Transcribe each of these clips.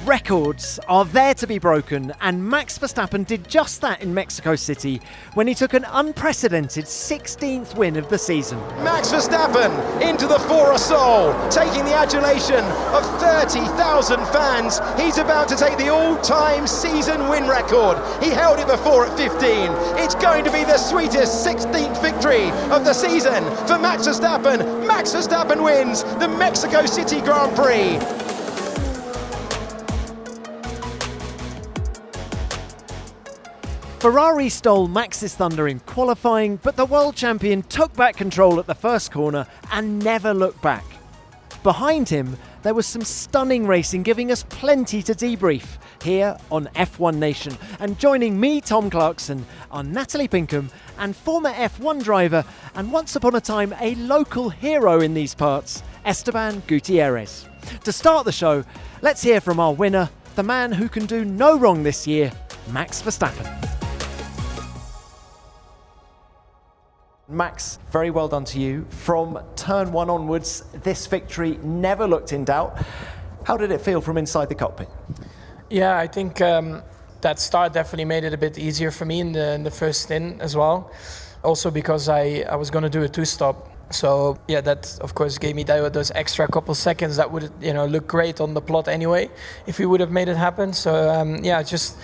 Records are there to be broken, and Max Verstappen did just that in Mexico City when he took an unprecedented 16th win of the season. Max Verstappen into the Fora Sol, taking the adulation of 30,000 fans. He's about to take the all-time season win record. He held it before at 15. It's going to be the sweetest 16th victory of the season for Max Verstappen. Max Verstappen wins the Mexico City Grand Prix. Ferrari stole Max's thunder in qualifying, but the world champion took back control at the first corner and never looked back. Behind him, there was some stunning racing, giving us plenty to debrief here on F1 Nation. And joining me, Tom Clarkson, are Natalie Pinkham and former F1 driver and once upon a time a local hero in these parts, Esteban Gutiérrez. To start the show, let's hear from our winner, the man who can do no wrong this year, Max Verstappen. Max, very well done to you. From turn one onwards, this victory never looked in doubt. How did it feel from inside the cockpit? Yeah, I think that start definitely made it a bit easier for me in the first stint as well. Also because I was going to do a two-stop. So yeah, that of course gave me those extra couple seconds that would look great on the plot anyway if we would have made it happen. So yeah, just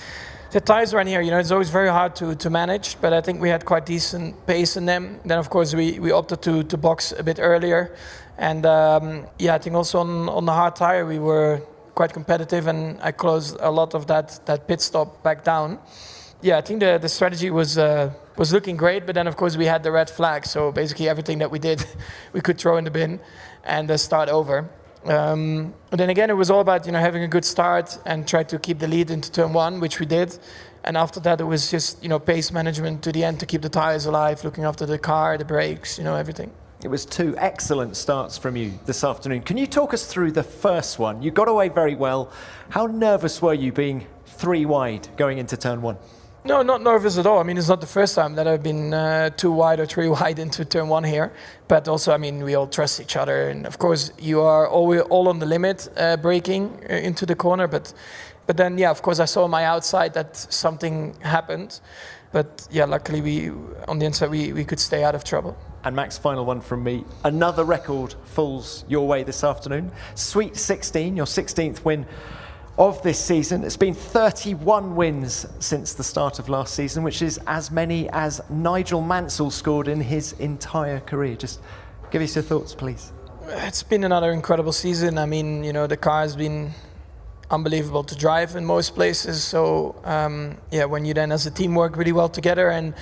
the tyres around here, it's always very hard to manage, but I think we had quite decent pace in them. Then, of course, we opted to box a bit earlier. And, yeah, I think also on the hard tyre, we were quite competitive, and I closed a lot of that pit stop back down. Yeah, I think the strategy was looking great, but then, of course, we had the red flag. So basically everything that we did, we could throw in the bin and start over. But then again, it was all about having a good start and try to keep the lead into turn one, which we did. And after that, it was just pace management to the end to keep the tires alive, looking after the car, the brakes, everything. It was two excellent starts from you this afternoon. Can you talk us through the first one? You got away very well. How nervous were you being three wide going into turn one? No, not nervous at all. I mean, it's not the first time that I've been too wide or three wide into turn one here. But also, I mean, we all trust each other. And of course, you are all on the limit braking into the corner. But then, yeah, of course, I saw on my outside that something happened. But yeah, luckily, on the inside, we could stay out of trouble. And Max, final one from me. Another record falls your way this afternoon. Sweet 16, your 16th win of this season. It's been 31 wins since the start of last season, which is as many as Nigel Mansell scored in his entire career. Just give us your thoughts, please. It's been another incredible season. I mean, the car has been unbelievable to drive in most places. So, yeah, when you then as a team work really well together and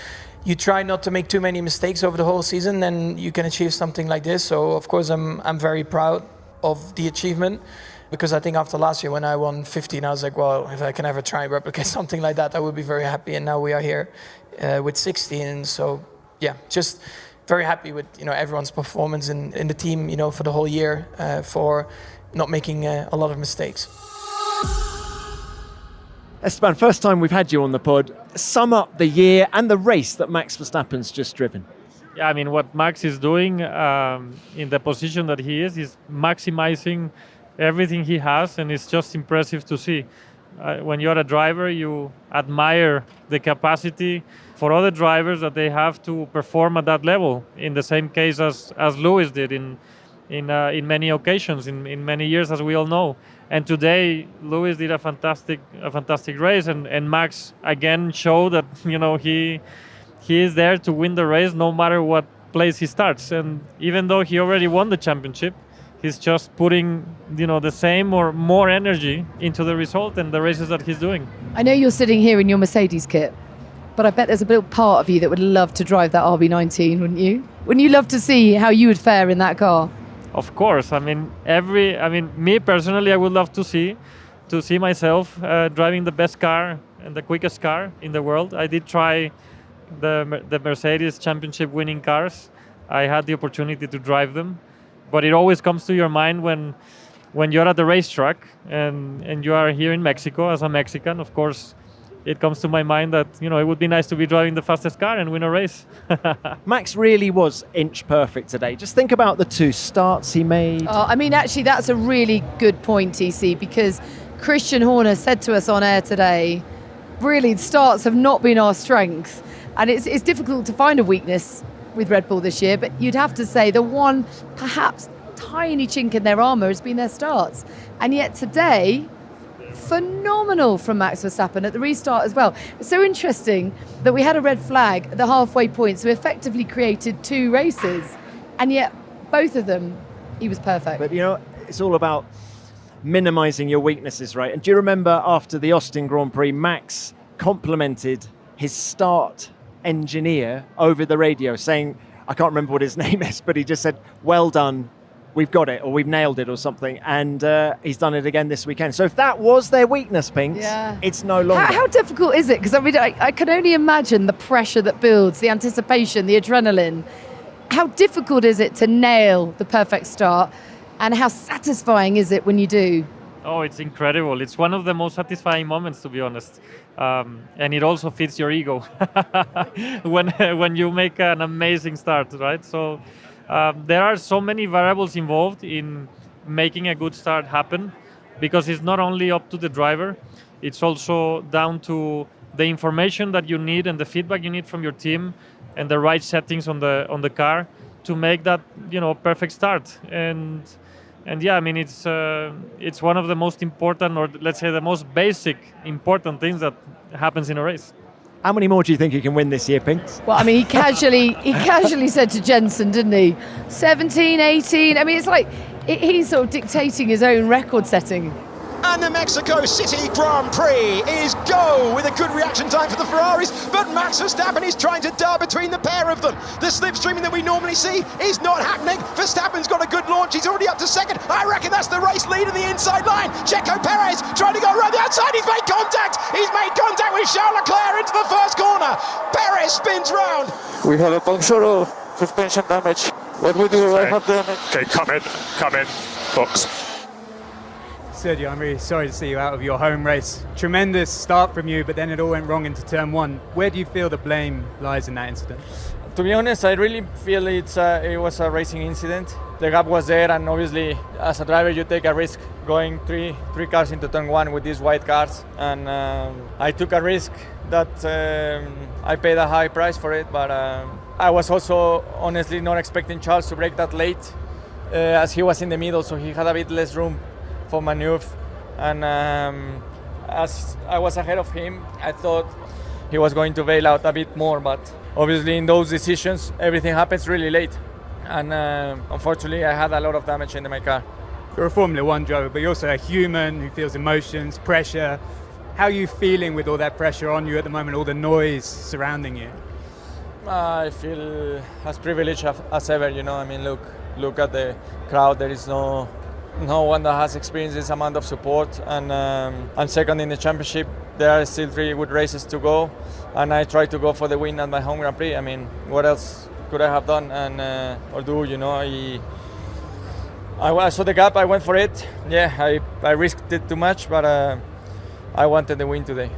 you try not to make too many mistakes over the whole season, then you can achieve something like this. So, of course, I'm very proud of the achievement. Because I think after last year when I won 15, I was like, well, if I can ever try and replicate something like that, I would be very happy. And now we are here with 16. So, yeah, just very happy with everyone's performance in the team, for the whole year, for not making a lot of mistakes. Esteban, first time we've had you on the pod. Sum up the year and the race that Max Verstappen's just driven. Yeah, I mean, what Max is doing in the position that he is maximizing everything he has, and it's just impressive to see. When you're a driver, you admire the capacity for other drivers that they have to perform at that level, in the same case as Lewis did in many occasions, in many years, as we all know. And today, Lewis did a fantastic race, and Max again showed that he is there to win the race no matter what place he starts. And even though he already won the championship, he's just putting, the same or more energy into the result and the races that he's doing. I know you're sitting here in your Mercedes kit, but I bet there's a little part of you that would love to drive that RB19, wouldn't you? Wouldn't you love to see how you would fare in that car? Of course. I mean, me personally, I would love to see myself driving the best car and the quickest car in the world. I did try the Mercedes championship winning cars. I had the opportunity to drive them. But it always comes to your mind when you're at the racetrack and you are here in Mexico as a Mexican. Of course, it comes to my mind that it would be nice to be driving the fastest car and win a race. Max really was inch perfect today. Just think about the two starts he made. Actually, that's a really good point, TC, because Christian Horner said to us on air today, really, starts have not been our strength. And it's difficult to find a weakness with Red Bull this year, but you'd have to say the one perhaps tiny chink in their armour has been their starts. And yet today, phenomenal from Max Verstappen at the restart as well. It's so interesting that we had a red flag at the halfway point, so we effectively created 2 races, and yet both of them, he was perfect. But, it's all about minimising your weaknesses, right? And do you remember after the Austin Grand Prix, Max complimented his start engineer over the radio, saying, I can't remember what his name is, but he just said, well done, we've got it, or we've nailed it, or something. And he's done it again this weekend. So if that was their weakness, Pinks, it's no longer. How difficult is it? Because I can only imagine the pressure that builds, the anticipation, the adrenaline. How difficult is it to nail the perfect start? And how satisfying is it when you do? Oh, it's incredible. It's one of the most satisfying moments, to be honest. And it also feeds your ego when you make an amazing start, right? So there are so many variables involved in making a good start happen, because it's not only up to the driver, it's also down to the information that you need and the feedback you need from your team and the right settings on the car to make that perfect start. And yeah, I mean, it's one of the most important, or let's say the most basic important things that happens in a race. How many more do you think he can win this year, Pinks? Well, I mean, he casually said to Jensen, didn't he? 17, 18. I mean, it's like he's sort of dictating his own record setting. And the Mexico City Grand Prix is go with a good reaction time for the Ferraris, but Max Verstappen is trying to dart between the pair of them. The slipstreaming that we normally see is not happening. Verstappen's got a good launch, he's already up to second. I reckon that's the race lead on the inside line. Checo Perez trying to go around the outside, he's made contact with Charles Leclerc into the first corner. Perez spins round. We have a puncture of suspension damage. What we do, I have damage. Okay, come in, box. Sergio, I'm really sorry to see you out of your home race. Tremendous start from you, but then it all went wrong into turn 1. Where do you feel the blame lies in that incident? To be honest, I really feel it was a racing incident. The gap was there, and obviously, as a driver, you take a risk going three cars into turn 1 with these white cars. And I took a risk that I paid a high price for it, but I was also honestly not expecting Charles to break that late, as he was in the middle, so he had a bit less room for maneuver, and as I was ahead of him, I thought he was going to bail out a bit more, but obviously in those decisions everything happens really late, and unfortunately I had a lot of damage in my car. You're a Formula 1 driver, but you're also a human who feels emotions, pressure. How are you feeling with all that pressure on you at the moment, all the noise surrounding you? I feel as privileged as ever, I mean, look at the crowd. There is no one that has experienced this amount of support, and I'm second in the championship. There are still 3 good races to go, and I try to go for the win at my home Grand Prix. I mean, what else could I have done or do? I saw the gap, I went for it. Yeah, I risked it too much, but I wanted the win today.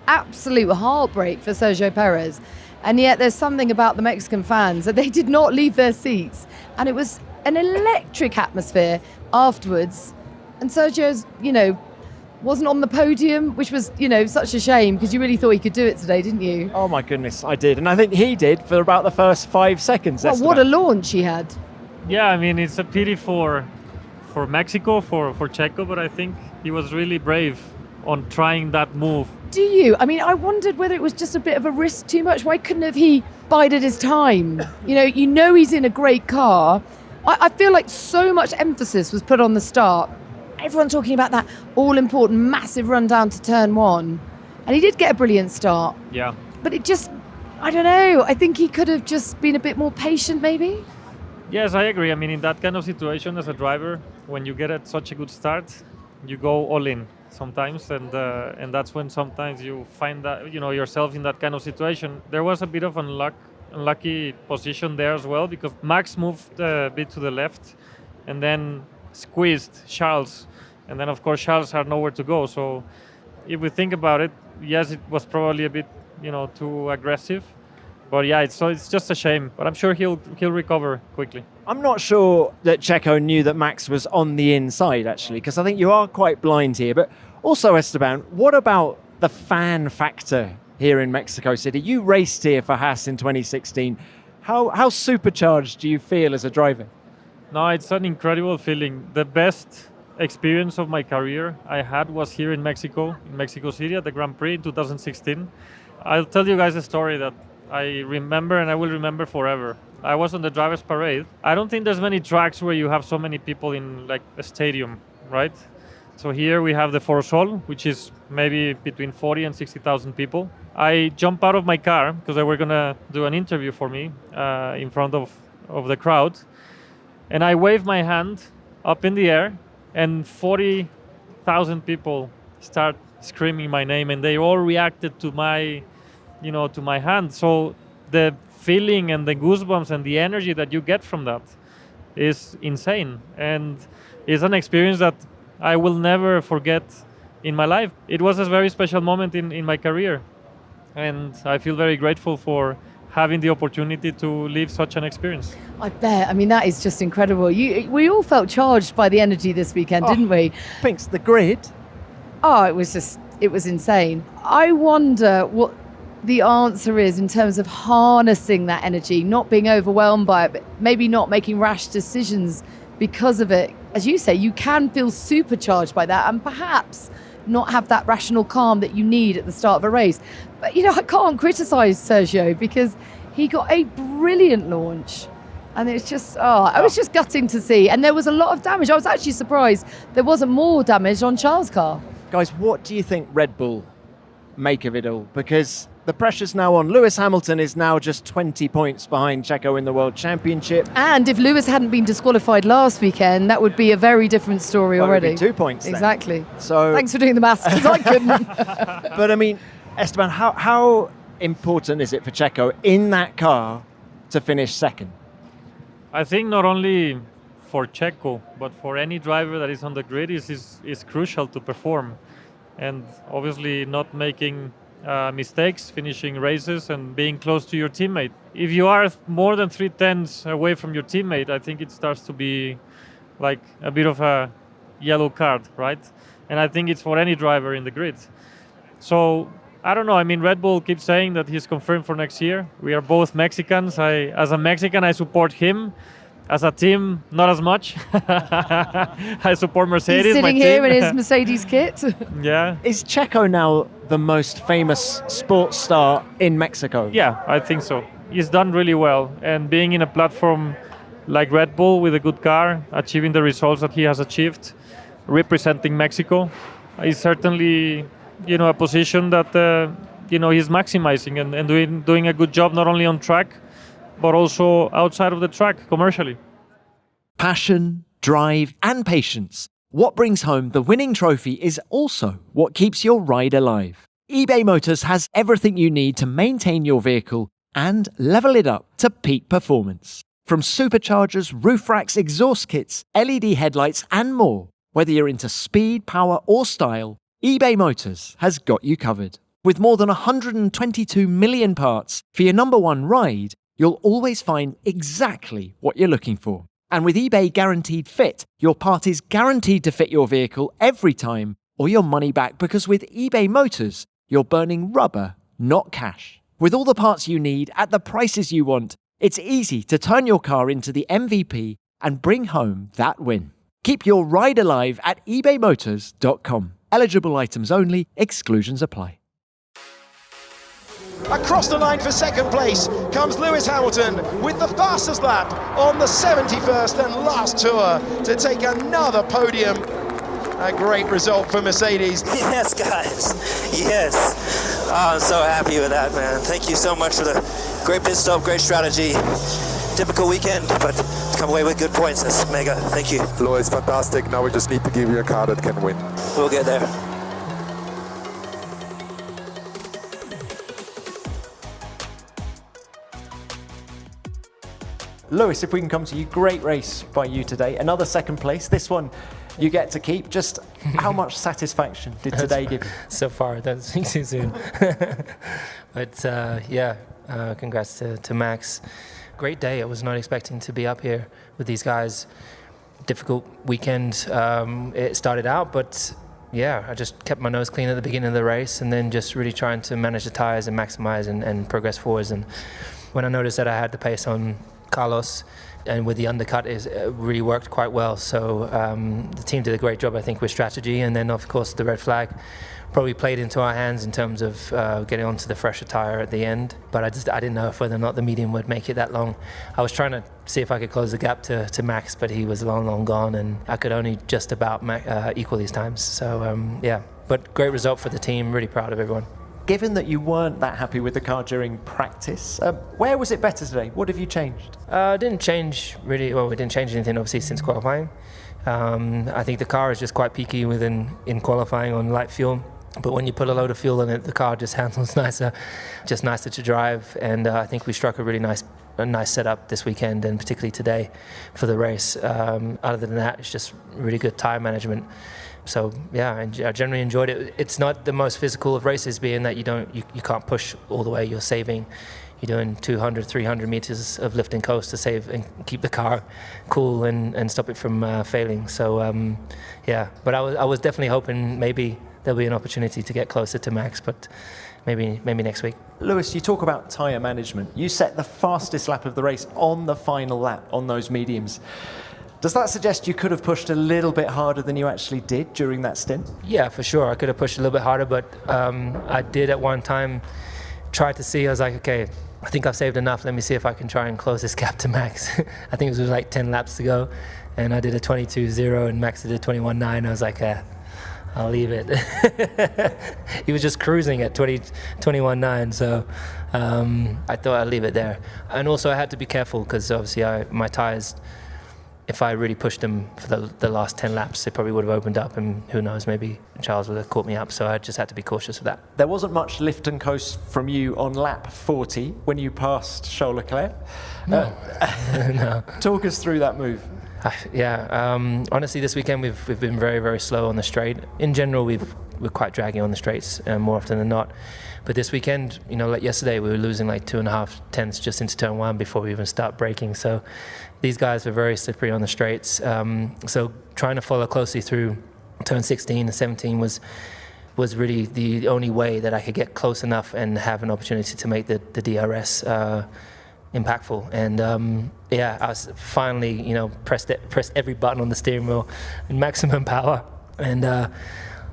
Absolute heartbreak for Sergio Perez, and yet there's something about the Mexican fans that they did not leave their seats, and it was an electric atmosphere afterwards, and Sergio's, wasn't on the podium, which was, such a shame, because you really thought he could do it today, didn't you? Oh my goodness, I did. And I think he did for about the first 5 seconds. Well, what a launch he had. Yeah, I mean, it's a pity for Mexico, for Checo, but I think he was really brave on trying that move. Do you? I mean, I wondered whether it was just a bit of a risk too much. Why couldn't have he bided his time? He's in a great car. I feel like so much emphasis was put on the start. Everyone talking about that all-important, massive run down to turn 1. And he did get a brilliant start. Yeah. But it just, I don't know, I think he could have just been a bit more patient, maybe? Yes, I agree. I mean, in that kind of situation as a driver, when you get such a good start, you go all in sometimes. And that's when sometimes you find that, yourself in that kind of situation. There was a bit of unlucky position there as well, because Max moved a bit to the left and then squeezed Charles, and then of course Charles had nowhere to go. So if we think about it, yes, it was probably a bit too aggressive, but yeah, it's just a shame, but I'm sure he'll recover quickly. I'm not sure that Checo knew that Max was on the inside, actually, because I think you are quite blind here, but Also, Esteban, what about the fan factor here in Mexico City? You raced here for Haas in 2016. How supercharged do you feel as a driver? No, it's an incredible feeling. The best experience of my career I had was here in Mexico City at the Grand Prix in 2016. I'll tell you guys a story that I remember and I will remember forever. I was on the driver's parade. I don't think there's many tracks where you have so many people in like a stadium, right? So here we have the Foro Sol, which is maybe between 40 and 60,000 people. I jump out of my car because they were gonna do an interview for me in front of the crowd. And I wave my hand up in the air and 40,000 people start screaming my name and they all reacted to my hand. So the feeling and the goosebumps and the energy that you get from that is insane. And it's an experience that I will never forget in my life. It was a very special moment in my career. And I feel very grateful for having the opportunity to live such an experience. I bet. I mean, that is just incredible. We all felt charged by the energy this weekend, didn't we? Pinks, the grid. Oh, it was insane. I wonder what the answer is in terms of harnessing that energy, not being overwhelmed by it, but maybe not making rash decisions because of it. As you say, you can feel supercharged by that and perhaps not have that rational calm that you need at the start of a race. But, I can't criticise Sergio because he got a brilliant launch. And it's just, it was just gutting to see. And there was a lot of damage. I was actually surprised there wasn't more damage on Charles' car. Guys, what do you think Red Bull make of it all? Because the pressure's now on. Lewis Hamilton is now just 20 points behind Checo in the World Championship. And if Lewis hadn't been disqualified last weekend, that would be a very different story already. It would be 2 points then. Exactly. So thanks for doing the maths, because I couldn't. But I mean, Esteban, how important is it for Checo in that car to finish second? I think not only for Checo, but for any driver that is on the grid is crucial to perform. And obviously not making mistakes, finishing races and being close to your teammate. If you are more than 3/10 away from your teammate, I think it starts to be like a bit of a yellow card, right? And I think it's for any driver in the grid. So I don't know. I mean, Red Bull keeps saying that he's confirmed for next year. We are both Mexicans. As a Mexican, I support him. As a team, not as much. I support Mercedes. He's sitting here in his Mercedes kit. Yeah. Is Checo now the most famous sports star in Mexico? Yeah, I think so. He's done really well. And being in a platform like Red Bull with a good car, achieving the results that he has achieved, representing Mexico, is certainly, a position that, he's maximizing and doing a good job not only on track, but also outside of the track commercially. Passion, drive, and patience. What brings home the winning trophy is also what keeps your ride alive. eBay Motors has everything you need to maintain your vehicle and level it up to peak performance. From superchargers, roof racks, exhaust kits, LED headlights, and more. Whether you're into speed, power, or style, eBay Motors has got you covered. With more than 122 million parts for your number one ride, you'll always find exactly what you're looking for. And with eBay Guaranteed Fit, your part is guaranteed to fit your vehicle every time or your money back, because with eBay Motors, you're burning rubber, not cash. With all the parts you need at the prices you want, it's easy to turn your car into the MVP and bring home that win. Keep your ride alive at ebaymotors.com. Eligible items only, exclusions apply. Across the line for second place comes Lewis Hamilton with the fastest lap on the 71st and last tour to take another podium. A great result for Mercedes. Yes, guys. Yes. Oh, I'm so happy with that, man. Thank you so much for the great pit stop, great strategy. Typical weekend, but to come away with good points, that's mega. Thank you. Lewis, fantastic. Now we just need to give you a car that can win. We'll get there. Lewis, if we can come to you, great race by you today. Another second place. This one you get to keep. Just how much satisfaction did today give you? So far, that's too soon. But congrats to Max. Great day. I was not expecting to be up here with these guys. Difficult weekend it started out, but I just kept my nose clean at the beginning of the race, and then just really trying to manage the tyres and maximise and progress forwards. And when I noticed that I had the pace on Carlos, and with the undercut, it really worked quite well. So the team did a great job, I think, with strategy. And then, of course, the red flag probably played into our hands in terms of getting onto the fresher tyre at the end. But I didn't know whether or not the medium would make it that long. I was trying to see if I could close the gap to Max, but he was long gone, and I could only just about equal these times. So, but great result for the team. Really proud of everyone. Given that you weren't that happy with the car during practice, where was it better today? What have you changed? Didn't change really. Well, we didn't change anything obviously since qualifying. I think the car is just quite peaky in qualifying on light fuel. But when you put a load of fuel in it, the car just handles nicer, just nicer to drive. And I think we struck a really nice setup this weekend, and particularly today for the race. Other than that, it's just really good tyre management. So I generally enjoyed it. It's not the most physical of races, being that you can't push all the way. You're saving. You're doing 200, 300 meters of lift and coast to save and keep the car cool and stop it from failing. So but I was definitely hoping maybe there'll be an opportunity to get closer to Max, but maybe next week. Lewis, you talk about tyre management. You set the fastest lap of the race on the final lap on those mediums. Does that suggest you could have pushed a little bit harder than you actually did during that stint? Yeah, for sure. I could have pushed a little bit harder, but I did at one time try to see. I was like, okay, I think I've saved enough. Let me see if I can try and close this gap to Max. I think it was like 10 laps to go, and I did a 22.0 and Max did a 21.9. I was like, I'll leave it. He was just cruising at 21.9, so I thought I'd leave it there. And also I had to be careful because obviously my tyres, if I really pushed them for the last 10 laps, they probably would have opened up, and who knows, maybe Charles would have caught me up. So I just had to be cautious of that. There wasn't much lift and coast from you on lap 40 when you passed Charles Leclerc. No. No. Talk us through that move. Honestly, this weekend we've been very, very slow on the straight. In general, we're quite draggy on the straights more often than not. But this weekend, like yesterday, we were losing like 2.5 tenths just into turn one before we even start braking. So these guys were very slippery on the straights. So trying to follow closely through turn 16 and 17 was really the only way that I could get close enough and have an opportunity to make the DRS impactful. And I was finally, pressed every button on the steering wheel in maximum power. And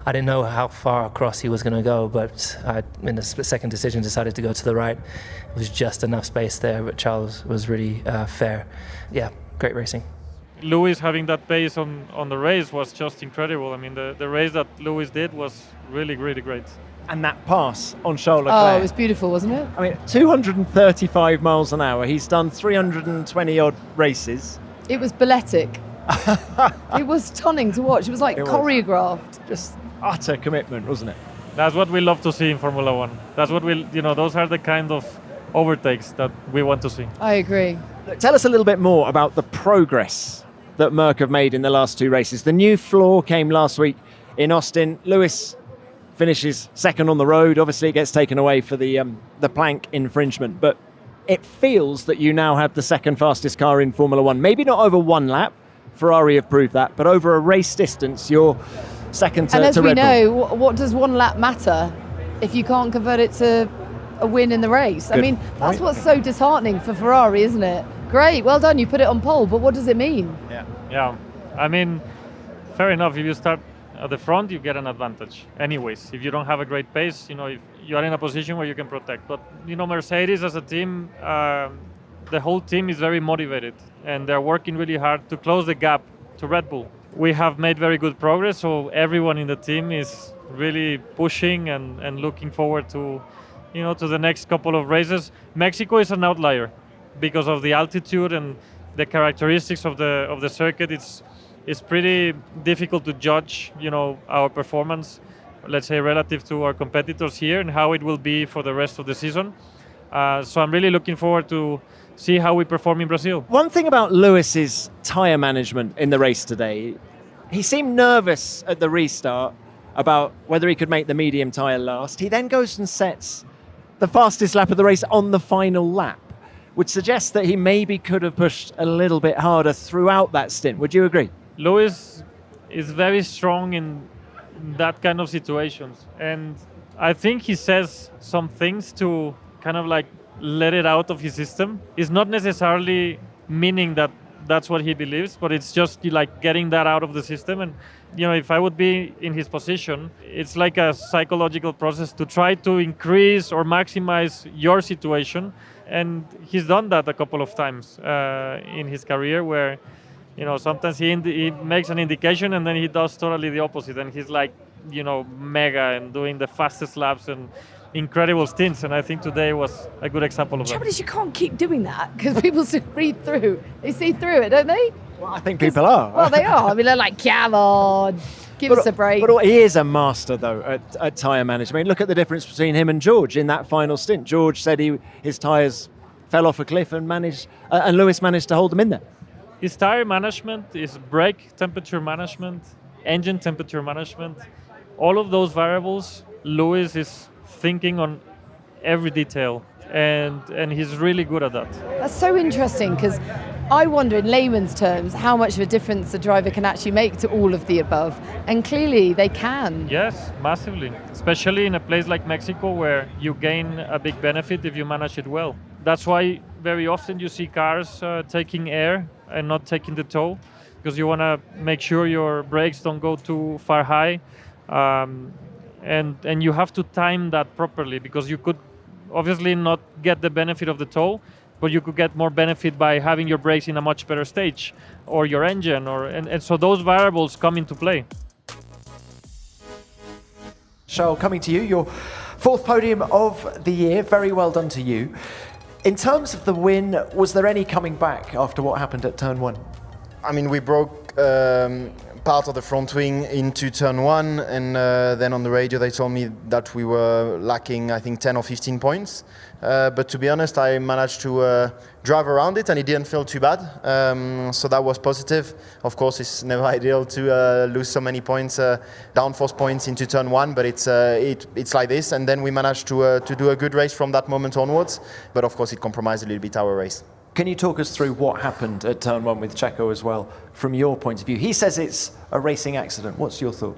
I didn't know how far across he was going to go, but I, in a split-second decision, decided to go to the right. It was just enough space there, but Charles was really fair. Yeah, great racing. Lewis having that pace on the race was just incredible. I mean, the race that Lewis did was really, really great. And that pass on Charles Leclerc. Oh, it was beautiful, wasn't it? I mean, 235 miles an hour. He's done 320-odd races. It was balletic. It was stunning to watch. It was like choreographed. Just utter commitment, wasn't it? That's what we love to see in Formula One. That's what those are the kind of overtakes that we want to see. I agree. Tell us a little bit more about the progress that Merc have made in the last two races. The new floor came last week in Austin. Lewis finishes second on the road. Obviously, it gets taken away for the plank infringement, but it feels that you now have the second fastest car in Formula One. Maybe not over one lap. Ferrari have proved that, but over a race distance, you're second to Red Bull. And as we know, what does one lap matter if you can't convert it to a win in the race? Good. I mean, that's what's so disheartening for Ferrari, isn't it? Great, well done, you put it on pole, but what does it mean? Yeah. I mean, fair enough. If you start at the front, you get an advantage. Anyways, if you don't have a great pace, if you are in a position where you can protect. But, Mercedes as a team, the whole team is very motivated and they're working really hard to close the gap to Red Bull. We have made very good progress, so everyone in the team is really pushing and looking forward to, to the next couple of races. Mexico is an outlier because of the altitude and the characteristics of the circuit. It's pretty difficult to judge, our performance, let's say, relative to our competitors here and how it will be for the rest of the season. So I'm really looking forward to see how we perform in Brazil. One thing about Lewis's tyre management in the race today, he seemed nervous at the restart about whether he could make the medium tyre last. He then goes and sets the fastest lap of the race on the final lap, which suggests that he maybe could have pushed a little bit harder throughout that stint. Would you agree? Lewis is very strong in that kind of situations. And I think he says some things to kind of like let it out of his system. It's not necessarily meaning that that's what he believes, but it's just like getting that out of the system. And if I would be in his position, it's like a psychological process to try to increase or maximize your situation. And he's done that a couple of times in his career, where sometimes he makes an indication and then he does totally the opposite, and he's like mega and doing the fastest laps and incredible stints. And I think today was a good example of that. The trouble is you can't keep doing that because people read through. They see through it, don't they? Well, I think people are. Well, they are. I mean, they're like, come on, give us a break. But he is a master, though, at tyre management. Look at the difference between him and George in that final stint. George said his tyres fell off a cliff and Lewis managed to hold them in there. His tyre management, his brake temperature management, engine temperature management, all of those variables, Lewis is thinking on every detail, and he's really good at that. That's so interesting, because I wonder in layman's terms how much of a difference a driver can actually make to all of the above, and clearly they can. Yes, massively, especially in a place like Mexico where you gain a big benefit if you manage it well. That's why very often you see cars taking air and not taking the toe, because you want to make sure your brakes don't go too far high. And you have to time that properly, because you could obviously not get the benefit of the toe, but you could get more benefit by having your brakes in a much better stage, or your engine, and so those variables come into play. Charles, coming to you, your fourth podium of the year. Very well done to you. In terms of the win, was there any coming back after what happened at turn one? I mean, we broke part of the front wing into turn one, and then on the radio they told me that we were lacking, I think, 10 or 15 points. But to be honest, I managed to drive around it, and it didn't feel too bad. So that was positive. Of course, it's never ideal to lose so many points, downforce points into turn one, but it's like this. And then we managed to do a good race from that moment onwards. But of course, it compromised a little bit our race. Can you talk us through what happened at turn one with Checo as well, from your point of view? He says it's a racing accident. What's your thought?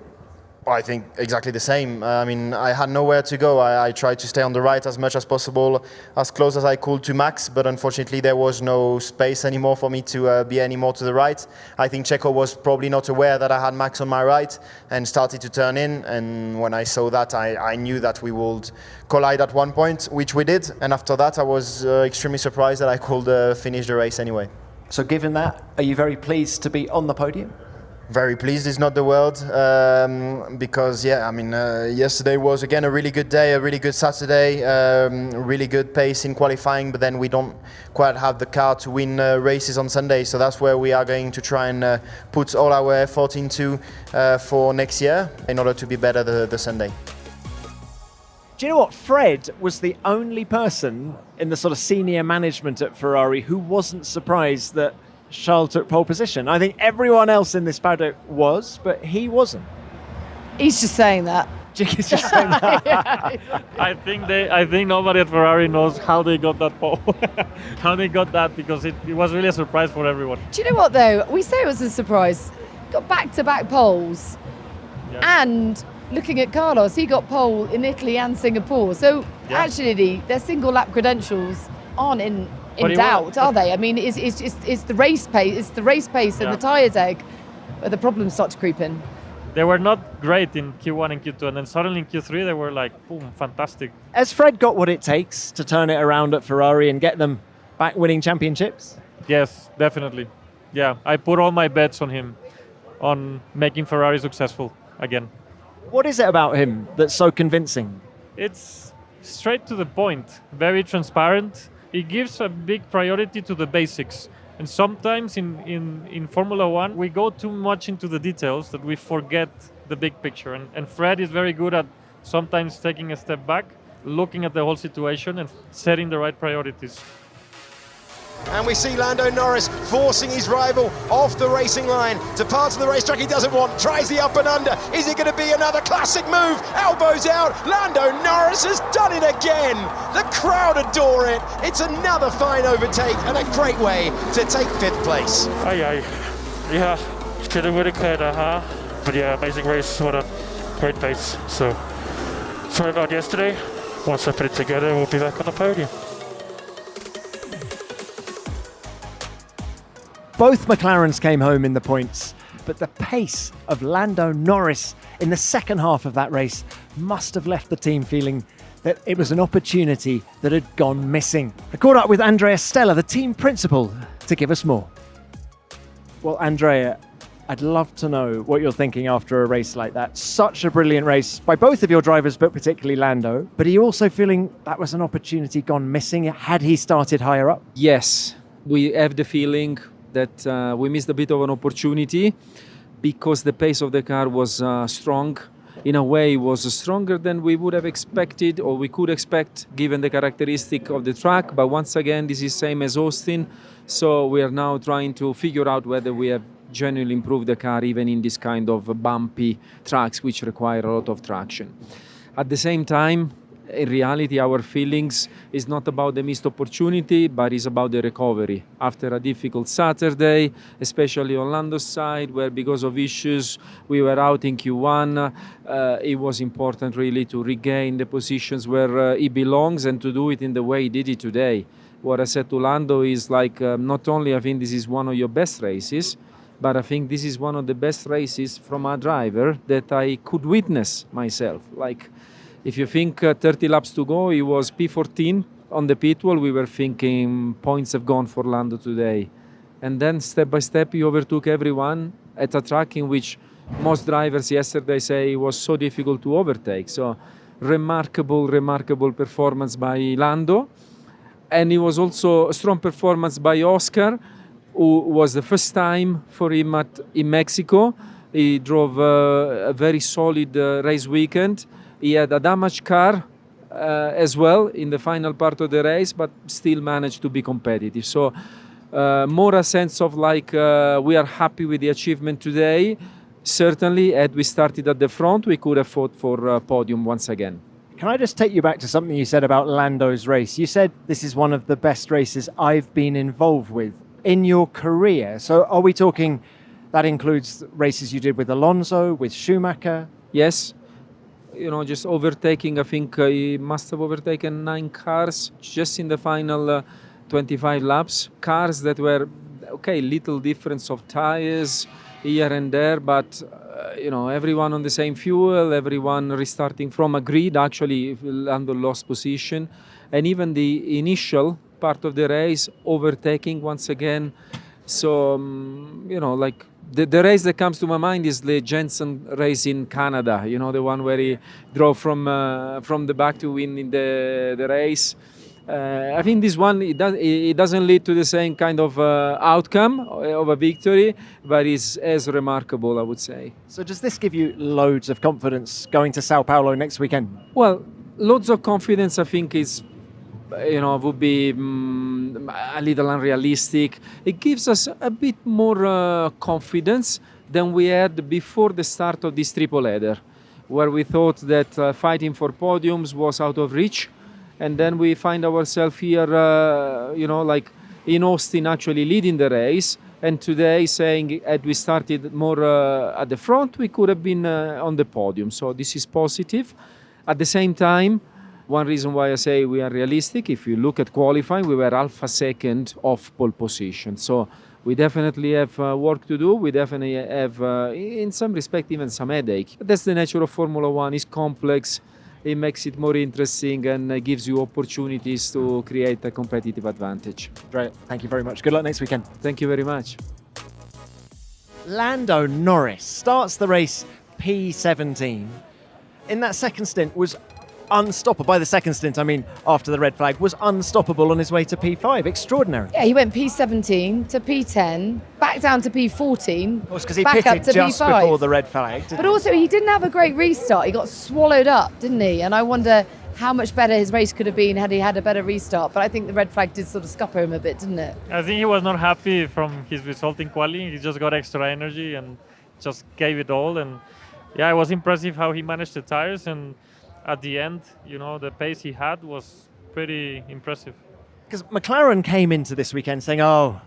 I think exactly the same. I mean, I had nowhere to go. I tried to stay on the right as much as possible, as close as I could to Max, but unfortunately there was no space anymore for me to be any more to the right. I think Checo was probably not aware that I had Max on my right and started to turn in, and when I saw that, I knew that we would collide at one point, which we did, and after that I was extremely surprised that I could finish the race anyway. So given that, are you very pleased to be on the podium? Very pleased is not the word, because yesterday was again a really good day, a really good Saturday, really good pace in qualifying, but then we don't quite have the car to win races on Sunday, so that's where we are going to try and put all our effort into for next year in order to be better the Sunday. Do you know what? Fred was the only person in the sort of senior management at Ferrari who wasn't surprised that Charles took pole position. I think everyone else in this paddock was, but he wasn't. He's just saying that. He's just saying that. Yeah. I think nobody at Ferrari knows how they got that pole, how they got that, because it was really a surprise for everyone. Do you know what though? We say it was a surprise. Got back-to-back poles, and looking at Carlos, he got pole in Italy and Singapore. So actually, their single lap credentials aren't in doubt, are they? I mean, it's the race pace, and the tyre deg where the problems start to creep in. They were not great in Q1 and Q2, and then suddenly in Q3 they were like, boom, fantastic. Has Fred got what it takes to turn it around at Ferrari and get them back winning championships? Yes, definitely. Yeah, I put all my bets on him, on making Ferrari successful again. What is it about him that's so convincing? It's straight to the point, very transparent. He gives a big priority to the basics. And sometimes in Formula One, we go too much into the details that we forget the big picture. And Fred is very good at sometimes taking a step back, looking at the whole situation and setting the right priorities. And we see Lando Norris forcing his rival off the racing line to parts of the racetrack he doesn't want. Tries the up and under. Is it going to be another classic move? Elbows out. Lando Norris has done it again. The crowd adore it. It's another fine overtake and a great way to take fifth place. Yeah, it's getting really clear, but yeah, amazing race. What a great pace. So sorry about yesterday. Once I put it together, we'll be back on the podium. Both McLarens came home in the points, but the pace of Lando Norris in the second half of that race must have left the team feeling that it was an opportunity that had gone missing. I caught up with Andrea Stella, the team principal, to give us more. Well, Andrea, I'd love to know what you're thinking after a race like that. Such a brilliant race by both of your drivers, but particularly Lando. But are you also feeling that was an opportunity gone missing had he started higher up? Yes, we have the feeling that we missed a bit of an opportunity because the pace of the car was strong. In a way, it was stronger than we would have expected or we could expect given the characteristic of the track. But once again, this is same as Austin. So we are now trying to figure out whether we have genuinely improved the car even in this kind of bumpy tracks which require a lot of traction. At the same time, in reality, our feelings is not about the missed opportunity, but it's about the recovery. After a difficult Saturday, especially on Lando's side, where because of issues we were out in Q1, it was important really to regain the positions where he belongs and to do it in the way he did it today. What I said to Lando is like, not only I think this is one of your best races, but I think this is one of the best races from a driver that I could witness myself. Like, if you think 30 laps to go, he was P14 on the pit wall. We were thinking points have gone for Lando today. And then step by step, he overtook everyone at a track in which most drivers yesterday say it was so difficult to overtake. So remarkable performance by Lando. And it was also a strong performance by Oscar, who was the first time for him in Mexico. He drove a very solid race weekend. He had a damaged car as well in the final part of the race, but still managed to be competitive. So more a sense of like we are happy with the achievement today. Certainly, had we started at the front, we could have fought for podium once again. Can I just take you back to something you said about Lando's race? You said this is one of the best races I've been involved with in your career. So are we talking that includes races you did with Alonso, with Schumacher? Yes. You know, just overtaking, I think he must have overtaken 9 cars just in the final 25 laps. Cars that were, okay, little difference of tires here and there, but, you know, everyone on the same fuel, everyone restarting from a grid. Actually, Lando lost position. And even the initial part of the race, overtaking once again. So, you know, like, the race that comes to my mind is the Jensen race in Canada, you know, the one where he drove from the back to win in the race. I think this one, it doesn't lead to the same kind of outcome of a victory, but it's as remarkable, I would say. So does this give you loads of confidence going to Sao Paulo next weekend? Well, loads of confidence, I think, is, you know, would be a little unrealistic. It gives us a bit more confidence than we had before the start of this triple header, where we thought that fighting for podiums was out of reach. And then we find ourselves here, you know, like in Austin actually leading the race. And today saying, had we started more at the front, we could have been on the podium. So this is positive. At the same time, one reason why I say we are realistic, if you look at qualifying, we were half a second off pole position. So we definitely have work to do. We definitely have, in some respect, even some headache. But that's the nature of Formula One. It's complex. It makes it more interesting and gives you opportunities to create a competitive advantage. Great. Thank you very much. Good luck next weekend. Thank you very much. Lando Norris starts the race P17. In that second stint was unstoppable. By the second stint, I mean after the red flag, was unstoppable on his way to P5. Extraordinary. Yeah, he went P17 to P10, back down to P14. Of course, because he back pitted up to just P5. before the red flag. But also, he didn't have a great restart. He got swallowed up, didn't he? And I wonder how much better his race could have been had he had a better restart. But I think the red flag did sort of scupper him a bit, didn't it? I think he was not happy from his result in qualifying. He just got extra energy and just gave it all. And yeah, it was impressive how he managed the tires. And at the end, you know, the pace he had was pretty impressive. Because McLaren came into this weekend saying, oh,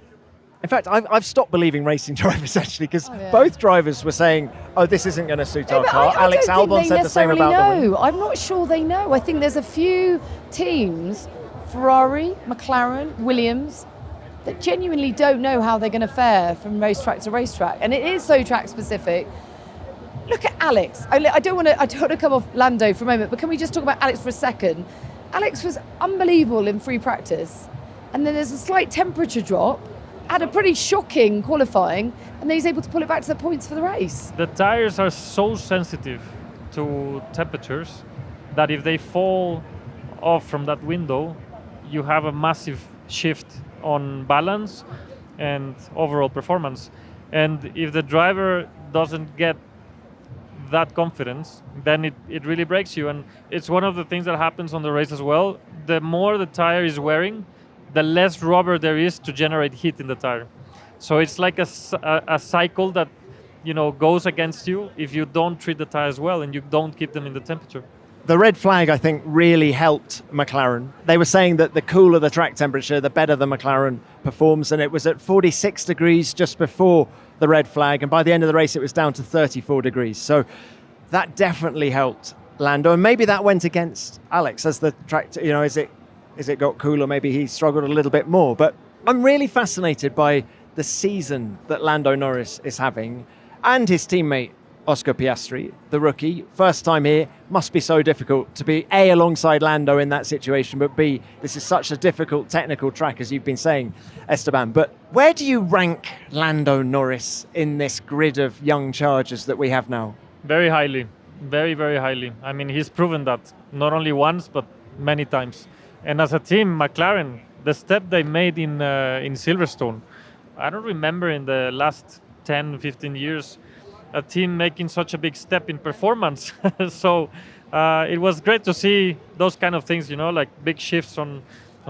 In fact, I've stopped believing racing drivers actually, because both drivers were saying, "Oh, this isn't going to suit our car." Alex Albon said the same about the win. I'm not sure they know. I think there's a few teams, Ferrari, McLaren, Williams, that genuinely don't know how they're going to fare from racetrack to racetrack, and it is so track specific. Look at Alex. I don't want to come off Lando for a moment, but can we just talk about Alex for a second? Alex was unbelievable in free practice, and then there's a slight temperature drop. Had a pretty shocking qualifying, and then he's able to pull it back to the points for the race. The tires are so sensitive to temperatures that if they fall off from that window, you have a massive shift on balance and overall performance. And if the driver doesn't get that confidence, then it really breaks you. And it's one of the things that happens on the race as well. The more the tire is wearing, the less rubber there is to generate heat in the tire. So it's like a cycle that, goes against you if you don't treat the tires well and you don't keep them in the temperature. The red flag, I think, really helped McLaren. They were saying that the cooler the track temperature, the better the McLaren performs, and it was at 46 degrees just before the red flag, and by the end of the race it was down to 34 degrees. So that definitely helped Lando, and maybe that went against Alex as the track, as it got cooler, maybe he struggled a little bit more. But I'm really fascinated by the season that Lando Norris is having, and his teammate Oscar Piastri, the rookie, first time here. Must be so difficult to be A, alongside Lando in that situation, but B, this is such a difficult technical track, as you've been saying, Esteban. But where do you rank Lando Norris in this grid of young chargers that we have now? Very highly, very, very highly. I mean, he's proven that not only once, but many times. And as a team, McLaren, the step they made in Silverstone, I don't remember in the last 10, 15 years a team making such a big step in performance. So it was great to see those kind of things, like big shifts on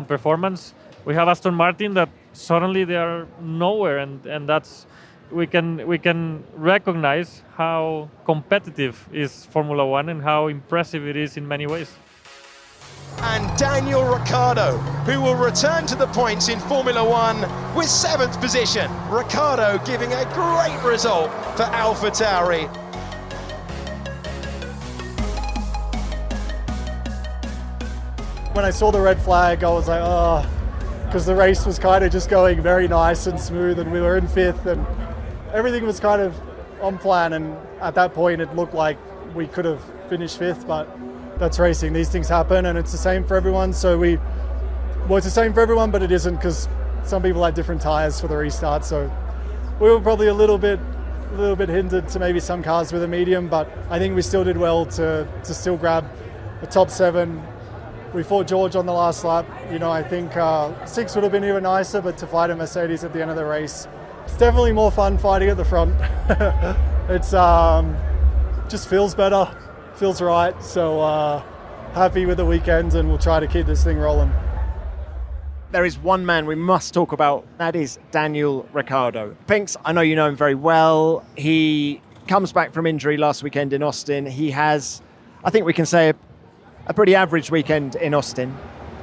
performance. We have Aston Martin that suddenly they are nowhere, and that's we can recognize how competitive is Formula One and how impressive it is in many ways. And Daniel Ricciardo, who will return to the points in Formula One with 7th position. Ricciardo giving a great result for AlphaTauri. When I saw the red flag, I was like, oh, because the race was kind of just going very nice and smooth, and we were in 5th, and everything was kind of on plan, and at that point it looked like we could have finished 5th, but that's racing. These things happen, and it's the same for everyone. So it's the same for everyone, but it isn't, because some people had different tires for the restart. So we were probably a little bit hindered to maybe some cars with a medium, but I think we still did well to still grab the top 7. We fought George on the last lap. I think 6 would have been even nicer, but to fight a Mercedes at the end of the race, it's definitely more fun fighting at the front. It's just feels better. Feels right, so happy with the weekend, and we'll try to keep this thing rolling. There is one man we must talk about, that is Daniel Ricciardo. Pinks, I know you know him very well. He comes back from injury last weekend in Austin. He has, I think we can say, a pretty average weekend in Austin.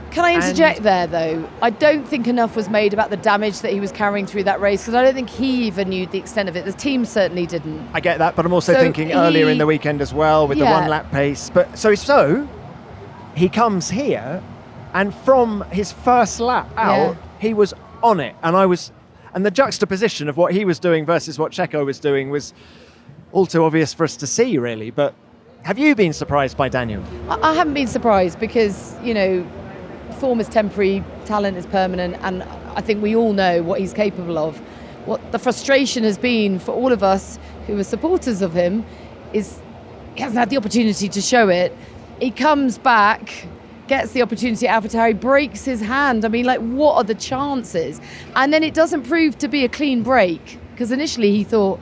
Can I interject there, though? I don't think enough was made about the damage that he was carrying through that race, because I don't think he even knew the extent of it. The team certainly didn't. I get that, but I'm also thinking earlier in the weekend as well with the one-lap pace. But so he comes here, and from his first lap out, he was on it. And the juxtaposition of what he was doing versus what Checo was doing was all too obvious for us to see, really. But have you been surprised by Daniel? I haven't been surprised because, form is temporary, talent is permanent, and I think we all know what he's capable of. What the frustration has been for all of us who are supporters of him is he hasn't had the opportunity to show it. He comes back, gets the opportunity at AlphaTauri, breaks his hand. I mean, what are the chances? And then it doesn't prove to be a clean break, because initially he thought,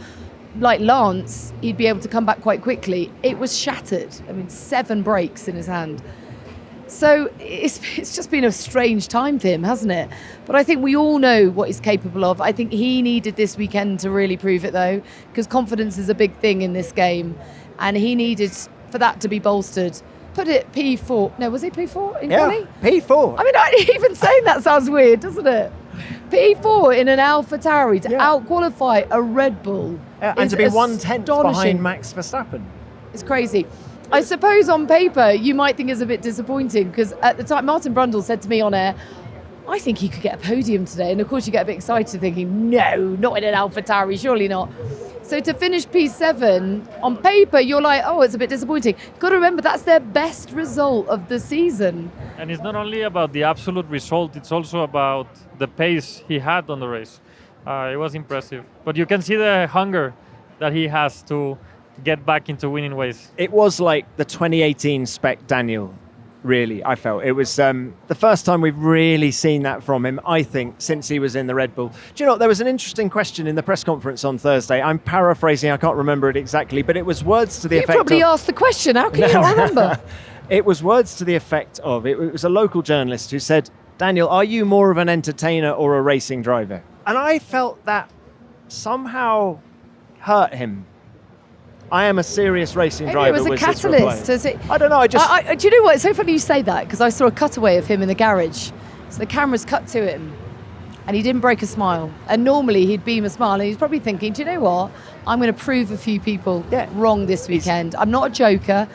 like Lance, he'd be able to come back quite quickly. It was shattered. 7 breaks in his hand. So it's just been a strange time for him, hasn't it? But I think we all know what he's capable of. I think he needed this weekend to really prove it, though, because confidence is a big thing in this game, and he needed for that to be bolstered. Put it P4. No, was it P4 in quali? P4. Even saying that sounds weird, doesn't it? P4 in an AlphaTauri to out-qualify a Red Bull. And to be 1/10 astonishing. behind Max Verstappen. It's crazy. I suppose on paper you might think it's a bit disappointing because at the time Martin Brundle said to me on air, I think he could get a podium today. And of course you get a bit excited thinking, no, not in an AlphaTauri, surely not. So to finish P7, on paper you're like, oh, it's a bit disappointing. Got to remember that's their best result of the season. And it's not only about the absolute result, it's also about the pace he had on the race. It was impressive. But you can see the hunger that he has to get back into winning ways. It was like the 2018 spec Daniel, really, I felt. It was the first time we've really seen that from him, I think, since he was in the Red Bull. Do you know, there was an interesting question in the press conference on Thursday. I'm paraphrasing, I can't remember it exactly, but it was words to the effect of... You probably asked the question, how can you not remember? It was words to the effect of, it was a local journalist who said, Daniel, are you more of an entertainer or a racing driver? And I felt that somehow hurt him. I am a serious racing driver. Maybe it was a catalyst. I don't know, do you know what? It's so funny you say that because I saw a cutaway of him in the garage. So the camera's cut to him and he didn't break a smile. And normally he'd beam a smile and he's probably thinking, do you know what? I'm going to prove a few people wrong this weekend. I'm not a joker.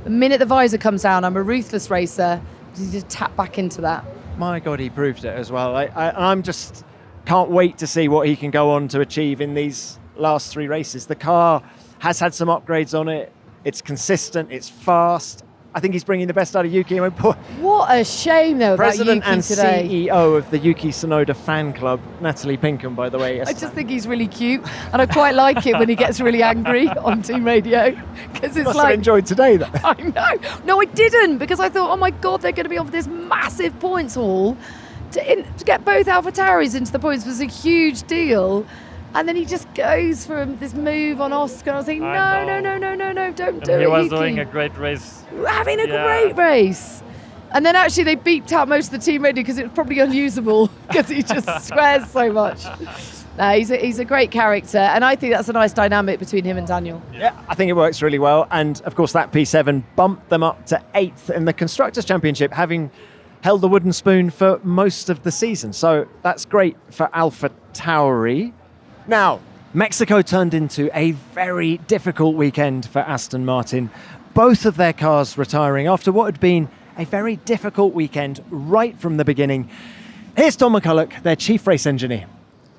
The minute the visor comes down, I'm a ruthless racer. You just tap back into that. My God, he proved it as well. I'm just can't wait to see what he can go on to achieve in these last 3 races. The car has had some upgrades on it. It's consistent. It's fast. I think he's bringing the best out of Yuki. What a shame, though, about President Yuki and today. CEO of the Yuki Tsunoda fan club, Natalie Pinkham, by the way. I just think he's really cute, and I quite like it when he gets really angry on team radio. Because it's Must have enjoyed today, though. I know. No, I didn't, because I thought, oh my God, they're going to be off this massive points haul. To get both AlphaTauris into the points was a huge deal. And then he just goes for this move on Oscar. I was thinking, no, don't do it, He was Yuki. doing a great race. Having a great race. And then actually they beeped out most of the team radio because it was probably unusable because he just swears so much. No, he's a great character, and I think that's a nice dynamic between him and Daniel. Yeah, I think it works really well. And of course, that P7 bumped them up to 8th in the Constructors' Championship, having held the wooden spoon for most of the season. So that's great for AlphaTauri. Now, Mexico turned into a very difficult weekend for Aston Martin. Both of their cars retiring after what had been a very difficult weekend right from the beginning. Here's Tom McCullough, their chief race engineer.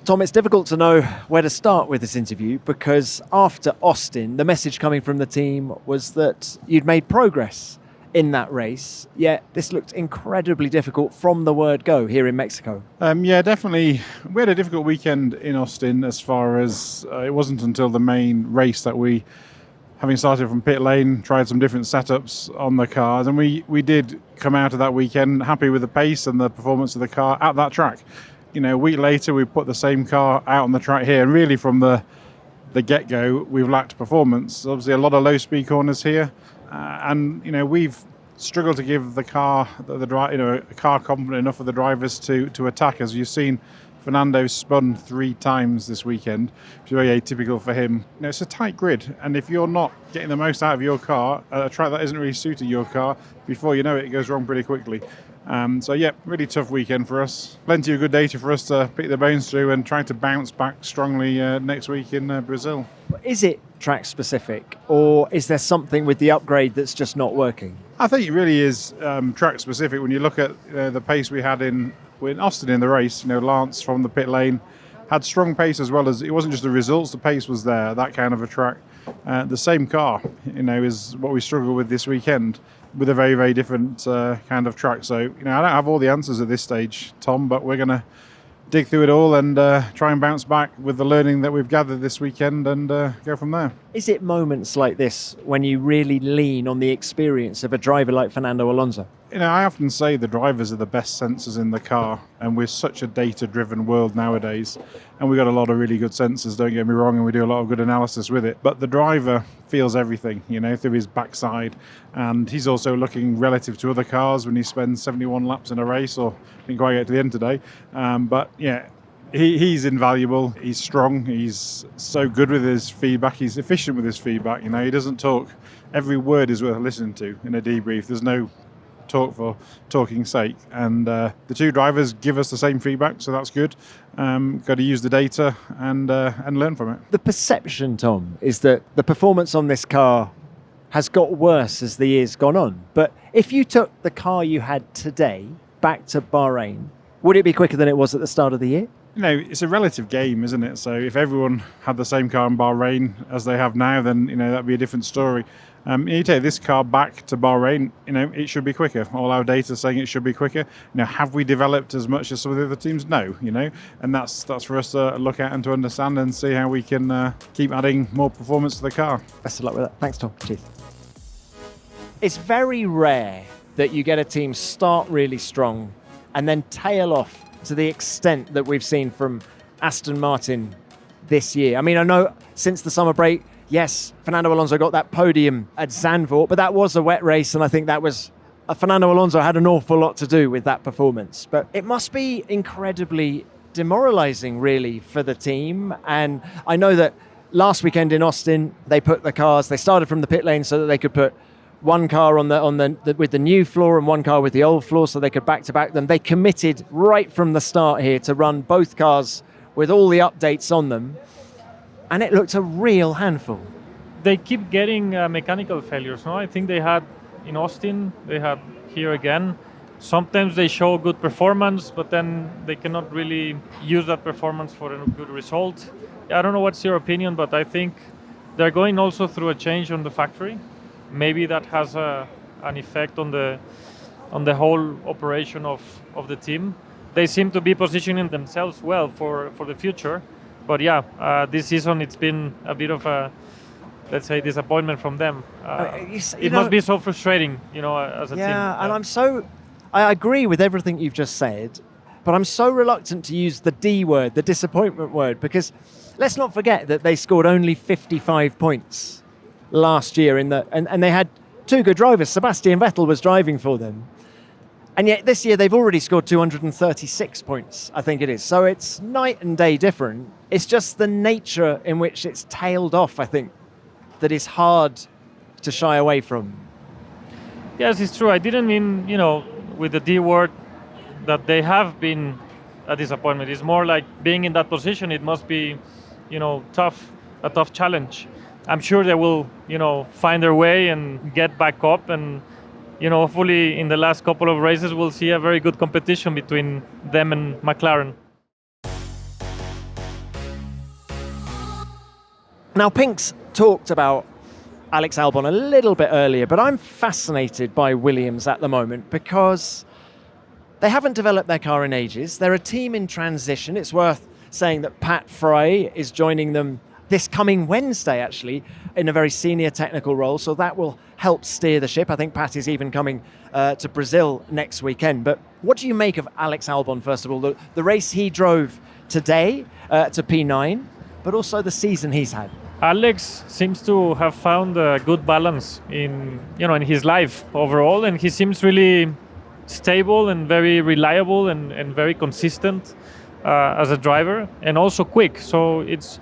Tom, it's difficult to know where to start with this interview because after Austin, the message coming from the team was that you'd made progress in that race, yet this looked incredibly difficult from the word go here in Mexico. Yeah, definitely. We had a difficult weekend in Austin as far as it wasn't until the main race that we, having started from pit lane, tried some different setups on the cars, and we did come out of that weekend happy with the pace and the performance of the car at that track. You know, a week later we put the same car out on the track here, and really from the get-go we've lacked performance. Obviously a lot of low-speed corners here. And you know, we've struggled to give the car a car confident enough for the drivers to attack. As you've seen, Fernando spun 3 times this weekend, which is very atypical for him. You know, it's a tight grid, and if you're not getting the most out of your car, a track that isn't really suited your car, before you know it, it goes wrong pretty quickly. So yeah, really tough weekend for us. Plenty of good data for us to pick the bones through and try to bounce back strongly next week in Brazil. Is it track specific, or is there something with the upgrade that's just not working? I think it really is track specific. When you look at the pace we had in Austin in the race, you know, Lance from the pit lane had strong pace, as well as it wasn't just the results, the pace was there, that kind of a track. The same car, you know, is what we struggle with this weekend, with a very, very different kind of track. So, you know, I don't have all the answers at this stage, Tom, but we're going to dig through it all and try and bounce back with the learning that we've gathered this weekend and go from there. Is it moments like this when you really lean on the experience of a driver like Fernando Alonso? You know, I often say the drivers are the best sensors in the car, and we're such a data-driven world nowadays, and we've got a lot of really good sensors, don't get me wrong, and we do a lot of good analysis with it. But the driver feels everything, you know, through his backside, and he's also looking relative to other cars when he spends 71 laps in a race, or didn't quite get to the end today. But yeah, he's invaluable. He's strong. He's so good with his feedback. He's efficient with his feedback. You know, he doesn't talk. Every word is worth listening to in a debrief. There's no talk for talking's sake. And the two drivers give us the same feedback, so that's good. Got to use the data and learn from it. The perception, Tom, is that the performance on this car has got worse as the year's gone on. But if you took the car you had today back to Bahrain, would it be quicker than it was at the start of the year? You know, it's a relative game, isn't it? So if everyone had the same car in Bahrain as they have now, then, you know, that'd be a different story. You take this car back to Bahrain, you know, it should be quicker. All our data is saying it should be quicker. You know, have we developed as much as some of the other teams? No, you know, and that's for us to look at and to understand and see how we can keep adding more performance to the car. Best of luck with that. Thanks, Tom. Cheers. It's very rare that you get a team start really strong and then tail off to the extent that we've seen from Aston Martin this year. I mean, I know since the summer break, yes, Fernando Alonso got that podium at Zandvoort, but that was a wet race, and I think that was Fernando Alonso had an awful lot to do with that performance. But it must be incredibly demoralizing, really, for the team. And I know that last weekend in Austin, they started from the pit lane so that they could put one car on the with the new floor and one car with the old floor, so they could back-to-back them. They committed right from the start here to run both cars with all the updates on them, and it looked a real handful. They keep getting mechanical failures. No, I think they had in Austin, they had here again. Sometimes they show good performance, but then they cannot really use that performance for a good result. I don't know what's your opinion, but I think they're going also through a change on the factory. Maybe that has an effect on the whole operation of the team. They seem to be positioning themselves well for the future. But yeah, this season it's been a bit of a, let's say, disappointment from them. It must be so frustrating, you know, as a team. Yeah, and I agree with everything you've just said, but I'm so reluctant to use the D word, the disappointment word, because let's not forget that they scored only 55 points last year and they had two good drivers. Sebastian Vettel was driving for them. And yet this year they've already scored 236 points, I think it is. So it's night and day different. It's just the nature in which it's tailed off, I think, that is hard to shy away from. Yes, it's true. I didn't mean, you know, with the D word that they have been a disappointment. It's more like being in that position. It must be, you know, a tough challenge. I'm sure they will, you know, find their way and get back up, and, you know, hopefully in the last couple of races we'll see a very good competition between them and McLaren. Now, Pinks talked about Alex Albon a little bit earlier, but I'm fascinated by Williams at the moment because they haven't developed their car in ages. They're a team in transition. It's worth saying that Pat Fry is joining them this coming Wednesday, actually, in a very senior technical role, so that will help steer the ship. I think Pat is even coming to Brazil next weekend. But what do you make of Alex Albon, first of all? The race he drove today to P9, but also the season he's had. Alex seems to have found a good balance in his life overall, and he seems really stable and very reliable and very consistent as a driver, and also quick. So it's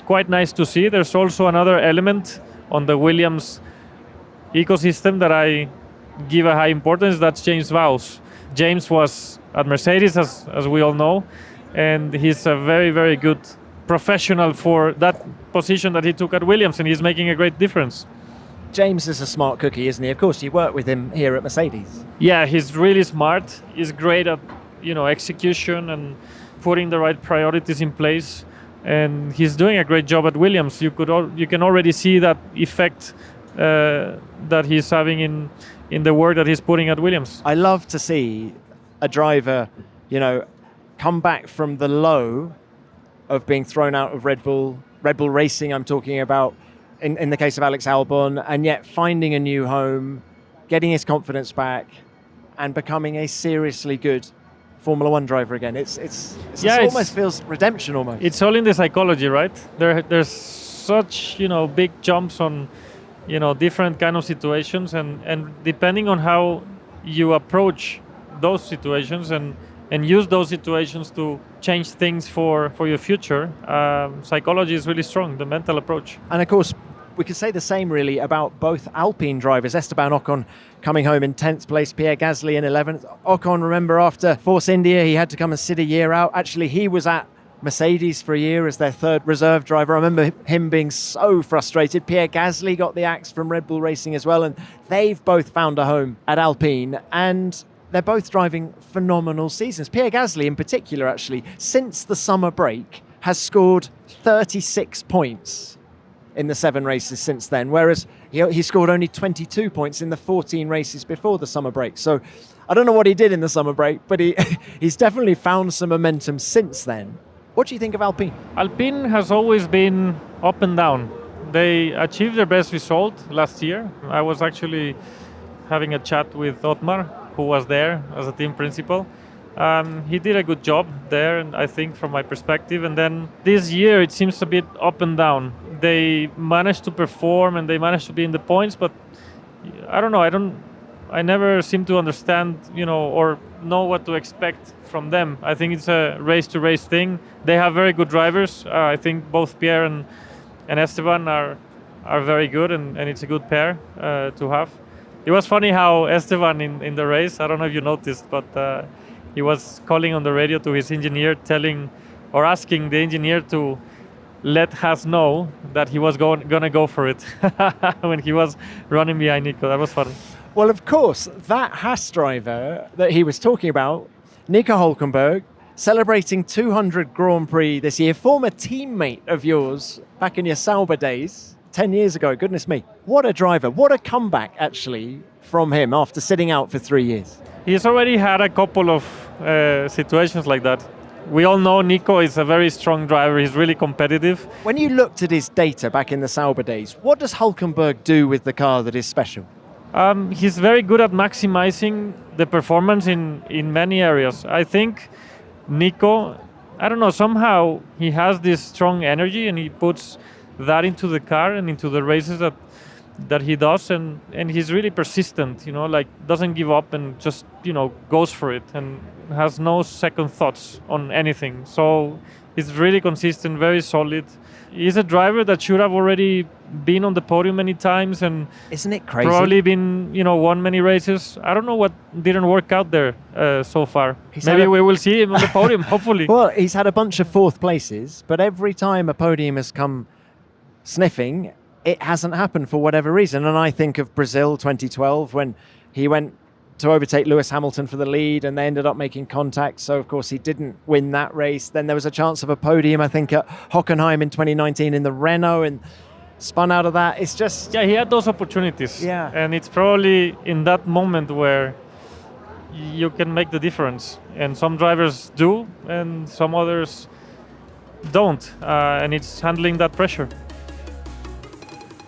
quite nice to see. There's also another element on the Williams ecosystem that I give a high importance. That's James Vowles. James was at Mercedes, as we all know, and he's a very, very good professional for that position that he took at Williams, and he's making a great difference. James is a smart cookie, isn't he? Of course, you work with him here at Mercedes. Yeah, he's really smart. He's great at, execution and putting the right priorities in place. And he's doing a great job at Williams. You can already see that effect that he's having in the work that he's putting at Williams. I love to see a driver, come back from the low of being thrown out of Red Bull Racing, I'm talking about, in the case of Alex Albon, and yet finding a new home, getting his confidence back, and becoming a seriously good Formula One driver again. It almost feels redemption almost. It's all in the psychology, right? There's such big jumps on different kind of situations, and depending on how you approach those situations and use those situations to change things for your future, psychology is really strong, the mental approach. And of course, We could say the same really about both Alpine drivers. Esteban Ocon coming home in 10th place, Pierre Gasly in 11th. Ocon, remember, after Force India, he had to come and sit a year out. Actually, he was at Mercedes for a year as their third reserve driver. I remember him being so frustrated. Pierre Gasly got the axe from Red Bull Racing as well, and they've both found a home at Alpine, and they're both driving phenomenal seasons. Pierre Gasly in particular, actually, since the summer break, has scored 36 points in the 7 races since then, whereas he scored only 22 points in the 14 races before the summer break. So I don't know what he did in the summer break, but he's definitely found some momentum since then. What do you think of Alpine? Alpine has always been up and down. They achieved their best result last year. I was actually having a chat with Otmar, who was there as a team principal. He did a good job there, and I think from my perspective. And then this year it seems a bit up and down. They managed to perform and they managed to be in the points, but I don't know. I never seem to understand, or know what to expect from them. I think it's a race-to-race thing. They have very good drivers. I think both Pierre and Esteban are very good, and it's a good pair to have. It was funny how Esteban in the race, I don't know if you noticed, but he was calling on the radio to his engineer, asking the engineer to let Haas know that he was going to go for it when he was running behind Nico. That was funny. Well, of course, that Haas driver that he was talking about, Nico Hülkenberg, celebrating 200 Grand Prix this year, former teammate of yours back in your Sauber days, 10 years ago. Goodness me. What a driver. What a comeback, actually, from him after sitting out for 3 years. He's already had a couple of situations like that. We all know Nico is a very strong driver. He's really competitive. When you looked at his data back in the Sauber days, what does Hülkenberg do with the car that is special? He's very good at maximizing the performance in many areas. I think Nico, I don't know, somehow he has this strong energy and he puts that into the car and into the races that he does, and he's really persistent, doesn't give up and just, goes for it and has no second thoughts on anything. So he's really consistent, very solid. He's a driver that should have already been on the podium many times, and isn't it crazy? Probably been, won many races. I don't know what didn't work out there so far. Maybe we will see him on the podium, hopefully. Well, he's had a bunch of fourth places, but every time a podium has come sniffing, it hasn't happened for whatever reason. And I think of Brazil 2012 when he went to overtake Lewis Hamilton for the lead and they ended up making contact. So, of course, he didn't win that race. Then there was a chance of a podium, I think, at Hockenheim in 2019 in the Renault, and spun out of that. It's just... Yeah, he had those opportunities. Yeah. And it's probably in that moment where you can make the difference. And some drivers do, and some others don't. And it's handling that pressure.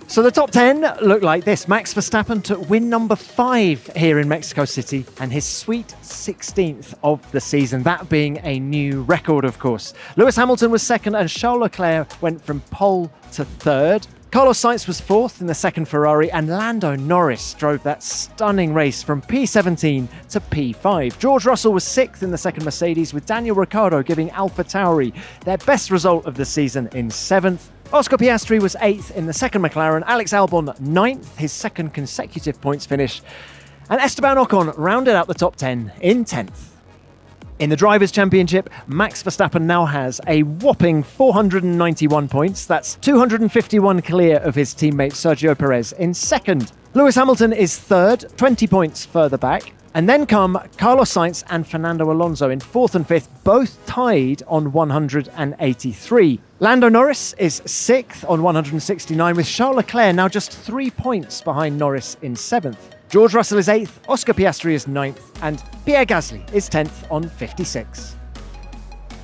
So the top 10 look like this. Max Verstappen took win number 5 here in Mexico City and his sweet 16th of the season, that being a new record, of course. Lewis Hamilton was second and Charles Leclerc went from pole to third. Carlos Sainz was fourth in the second Ferrari, and Lando Norris drove that stunning race from P17 to P5. George Russell was sixth in the second Mercedes, with Daniel Ricciardo giving AlphaTauri their best result of the season in seventh. Oscar Piastri was 8th in the second McLaren, Alex Albon 9th, his second consecutive points finish, and Esteban Ocon rounded out the top 10 in 10th. In the Drivers' Championship, Max Verstappen now has a whopping 491 points. That's 251 clear of his teammate Sergio Perez in second. Lewis Hamilton is third, 20 points further back. And then come Carlos Sainz and Fernando Alonso in fourth and fifth, both tied on 183. Lando Norris is sixth on 169, with Charles Leclerc now just 3 points behind Norris in seventh. George Russell is 8th, Oscar Piastri is 9th, and Pierre Gasly is 10th on 56.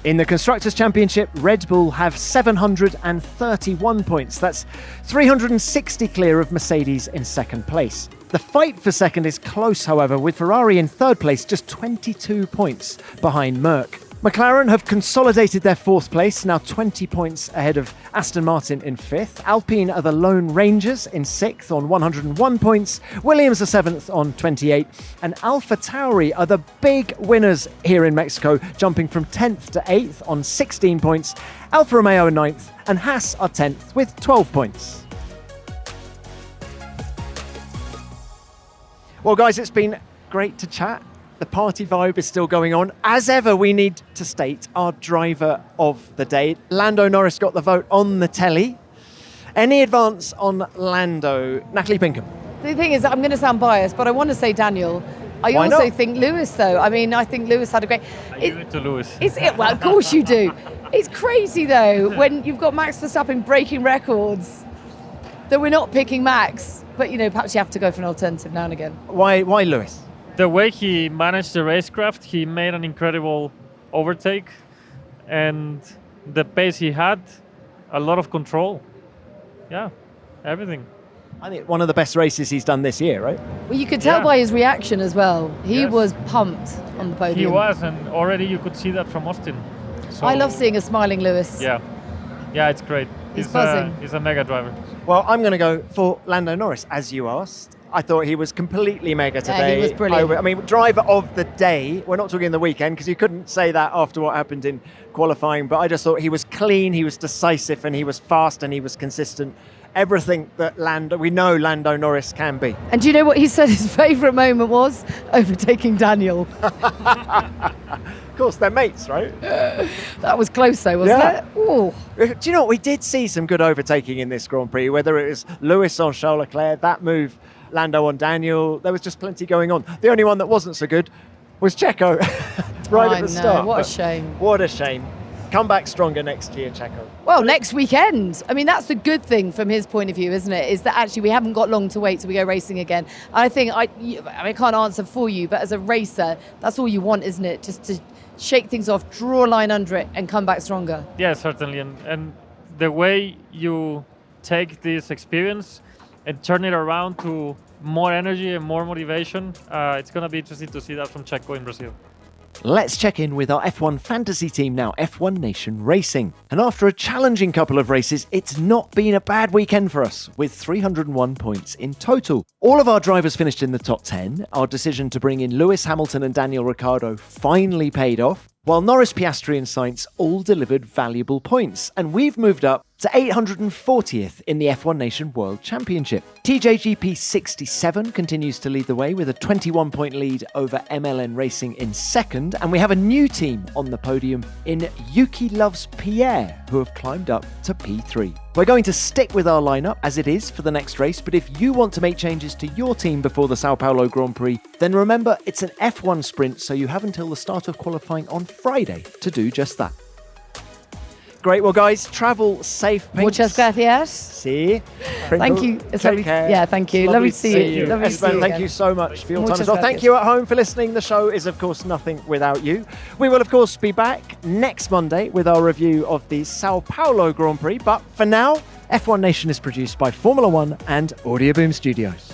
In the Constructors' Championship, Red Bull have 731 points. That's 360 clear of Mercedes in second place. The fight for second is close, however, with Ferrari in third place, just 22 points behind Merc. McLaren have consolidated their fourth place, now 20 points ahead of Aston Martin in fifth. Alpine are the Lone Rangers in sixth on 101 points. Williams are seventh on 28. And AlphaTauri are the big winners here in Mexico, jumping from 10th to 8th on 16 points. Alfa Romeo are 9th, and Haas are 10th with 12 points. Well, guys, it's been great to chat. The party vibe is still going on. As ever, we need to state our driver of the day. Lando Norris got the vote on the telly. Any advance on Lando? Natalie Pinkham. The thing is, I'm going to sound biased, but I want to say Daniel. I Why also not? think Lewis, though. I mean, I think Lewis had a great... I give it to Lewis. Well, of course you do. It's crazy, though, when you've got Max Verstappen breaking records, that we're not picking Max. But, perhaps you have to go for an alternative now and again. Why Lewis? The way he managed the racecraft, he made an incredible overtake, and the pace he had, a lot of control. Yeah, everything. I think one of the best races he's done this year, right? Well, you could tell by his reaction as well. He was pumped on the podium. He was, and already you could see that from Austin. So, I love seeing a smiling Lewis. Yeah, it's great. He's buzzing. He's a mega driver. Well, I'm going to go for Lando Norris, as you asked. I thought he was completely mega today. Yeah, he was brilliant. I mean, driver of the day. We're not talking the weekend because you couldn't say that after what happened in qualifying, but I just thought he was clean, he was decisive, and he was fast, and he was consistent. Everything that we know Lando Norris can be. And do you know what he said his favourite moment was? Overtaking Daniel. Of course, they're mates, right? That was close though, wasn't it? Ooh. Do you know what? We did see some good overtaking in this Grand Prix, whether it was Lewis on Charles Leclerc, that move, Lando on Daniel. There was just plenty going on. The only one that wasn't so good was Checo at the start. What a shame. What a shame. Come back stronger next year, Checo. Well, next weekend. I mean, that's the good thing from his point of view, isn't it? Is that actually we haven't got long to wait till we go racing again. I think, I can't answer for you, but as a racer, that's all you want, isn't it? Just to shake things off, draw a line under it, and come back stronger. Yeah, certainly. And the way you take this experience and turn it around to more energy and more motivation, it's going to be interesting to see that from Checo in Brazil. Let's check in with our F1 fantasy team now, F1 Nation Racing. And after a challenging couple of races, it's not been a bad weekend for us, with 301 points in total. All of our drivers finished in the top 10. Our decision to bring in Lewis Hamilton and Daniel Ricciardo finally paid off, while Norris, Piastri and Sainz all delivered valuable points. And we've moved up to 840th in the F1 Nation World Championship. TJGP 67 continues to lead the way with a 21-point lead over MLN Racing in second, and we have a new team on the podium in Yuki Loves Pierre, who have climbed up to P3. We're going to stick with our lineup as it is for the next race, but if you want to make changes to your team before the Sao Paulo Grand Prix, then remember it's an F1 sprint, so you have until the start of qualifying on Friday to do just that. Great. Well, guys, travel safe. Muchas gracias. See. Thank you. It's Take lovely. care. Yeah, thank you. Lovely to see you. Lovely to see Esteban, you thank again. you so much for your time Muchas as well. Thank gracias. you at home for listening. The show is, of course, nothing without you. We will, of course, be back next Monday with our review of the Sao Paulo Grand Prix. But for now, F1 Nation is produced by Formula One and Audio Boom Studios.